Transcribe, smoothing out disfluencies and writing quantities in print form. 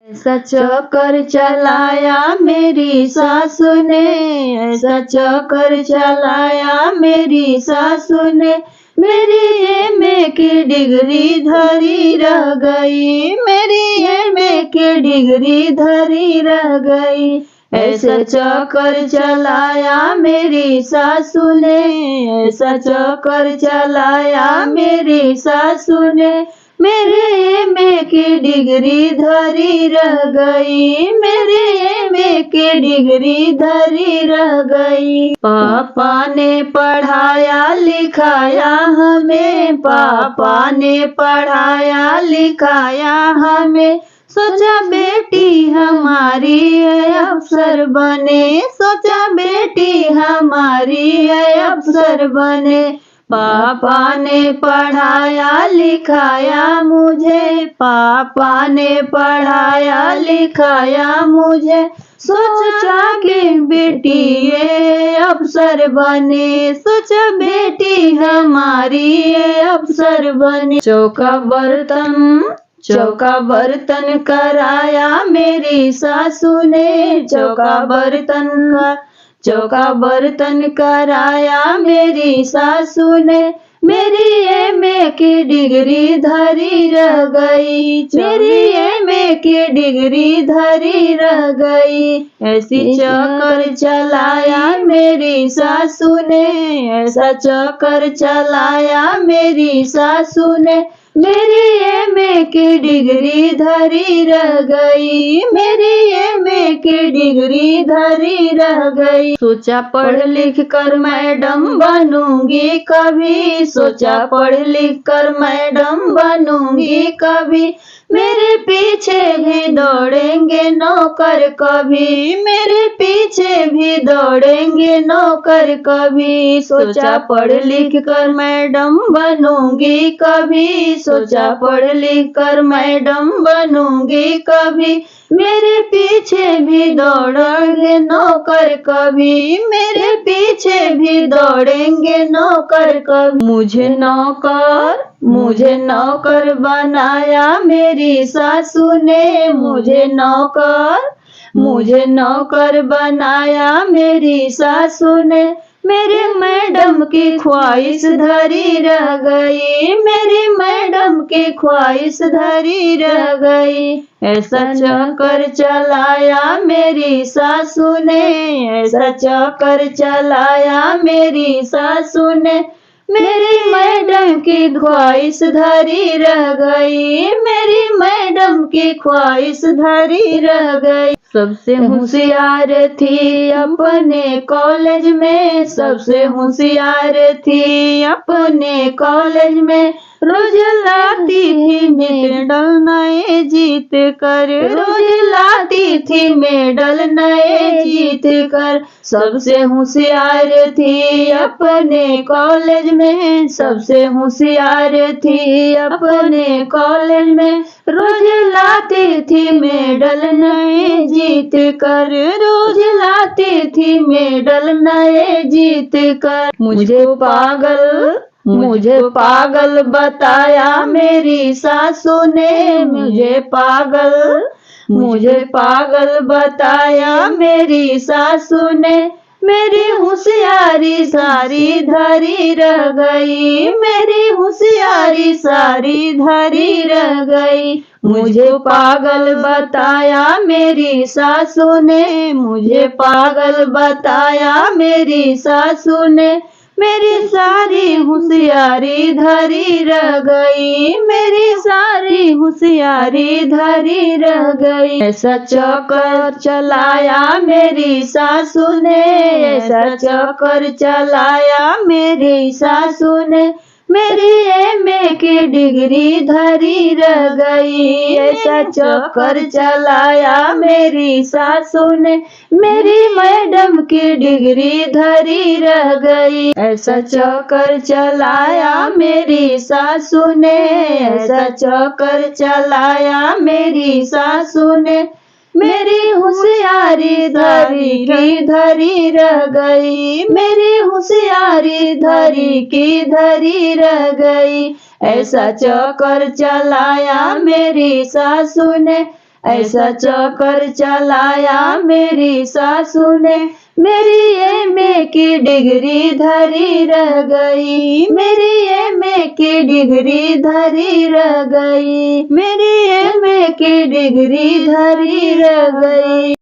ऐसा चक्कर चलाया मेरी सासू ने, ऐसा चक्कर चलाया मेरी सासू ने, मेरी एमए की डिग्री धरी रह गई, मेरी एमए की डिग्री धरी रह गई। ऐसा चक्कर चलाया मेरी सासू ने, ऐसा चक्कर चलाया मेरी सासू ने, मेरे एमए की डिग्री धरी रह गई, मेरे एमए की डिग्री धरी रह गई। पापा ने पढ़ाया लिखाया हमें, पापा ने पढ़ाया लिखाया हमें, सोचा बेटी हमारी है अफसर बने, सोचा बेटी हमारी है अफसर बने। पापा ने पढ़ाया लिखाया मुझे, पापा ने पढ़ाया लिखाया मुझे, सोचा कि बेटी ये अफसर बने, सोचा बेटी हमारी ये अफसर बने। चौका बर्तन कराया मेरी सासू ने, चौका बर्तन कराया मेरी सासू ने, मेरी एमए की डिग्री धरी रह गई, मेरी एमए की डिग्री धरी रह गई। ऐसी चक्कर चलाया मेरी सासू ने, ऐसा चक्कर चलाया मेरी सासू ने, मेरी एमए की डिग्री धरी रह गई, मेरी एमए की डिग्री धरी रह गई। सोचा पढ़ लिख कर मैडम बनूंगी कभी, सोचा पढ़ लिख कर मैडम बनूंगी कभी, मेरे पीछे भी दौड़ेंगे नौकर कभी, मेरे पीछे भी दौड़ेंगे नौकर कभी। सोचा पढ़ लिख कर मैडम बनूंगी कभी, सोचा पढ़ लिख कर मैडम बनूंगी कभी, मेरे पीछे भी दौड़ेंगे नौकर कभी, मेरे पीछे भी दौड़ेंगे नौकर कभी। मुझे नौकर बनाया मेरी सासू ने, मुझे नौकर बनाया मेरी सासू ने, मेरी मैडम की ख्वाहिश धरी रह गई, मेरी मैडम की ख्वाहिश धरी रह गई। ऐसा चक्कर चलाया मेरी सासू ने, ऐसा चक्कर चलाया मेरी सासू ने, मेरी मैडम की ख्वाहिश धरी रह गई, मेरी मैडम की ख्वाहिश धरी रह गई। सबसे होशियार थी अपने कॉलेज में, सबसे होशियार थी अपने कॉलेज में, रोज लाती थी मेडल नए जीत कर, रोज लाती थी मेडल नए जीत कर। सबसे होशियार थी अपने कॉलेज में, सबसे होशियार थी अपने कॉलेज में, रोज लाती थी मेडल नए जीत कर, रोज लाती थी मेडल नए जीत कर। मुझे पागल बताया मेरी सासू ने, मुझे पागल बताया मेरी सासू ने, मेरी होशियारी सारी धरी रह गई, मेरी होशियारी सारी धरी रह गई। मुझे पागल बताया मेरी सासू ने, मुझे पागल बताया मेरी सासू ने, मेरी सारी होशियारी धरी रह गई, मेरी सारी होशियारी धरी रह गई। ऐसा चक्कर चलाया मेरी सासू ने, ऐसा चक्कर चलाया मेरी सासू ने, मेरी एमए की डिग्री धरी रह गई। ऐसा चक्कर चलाया मेरी सासू ने, मेरी मैडम की डिग्री धरी रह गई। ऐसा चक्कर चलाया मेरी सासू ने, ऐसा चक्कर चलाया मेरी सासू ने, मेरी होशियारी धरी रह गई, मेरी होशियारी धरी रह गई। ऐसा चक्कर चलाया मेरी सासू ने, ऐसा चक्कर चलाया मेरी सासू ने, मेरी एमए की डिग्री धरी रह गई, मेरी एमए की डिग्री धरी रह गई, मेरी एमए की डिग्री धरी रह गई।